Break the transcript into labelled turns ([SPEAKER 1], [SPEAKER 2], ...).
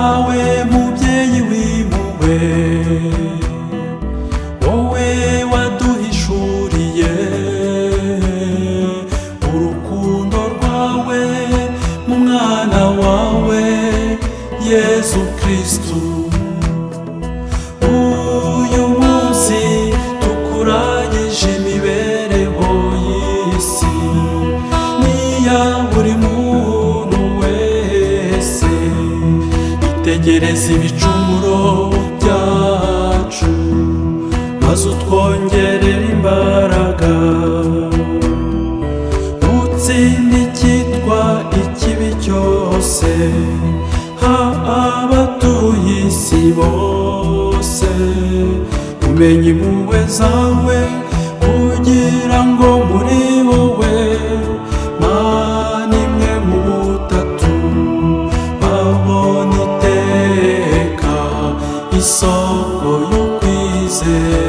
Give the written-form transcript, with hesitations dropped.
[SPEAKER 1] wawe mubyeyi w'impuhwe, wowe waduhishuriye urukundo rwawe mu mwana wawe Yesu Kristu. Uyu munsi tukuragije imibereho y'isi n'iya buri muntu wese, itegereza ibicumuro byacu maze utwongerera imbaraga, utsinde icyitwa ikibi cyose, abatuye isi bose umenye impuhwe zawe, kugira ngo muri wowe Mana imwe mu butatu babone iteka isoko yo kwizera.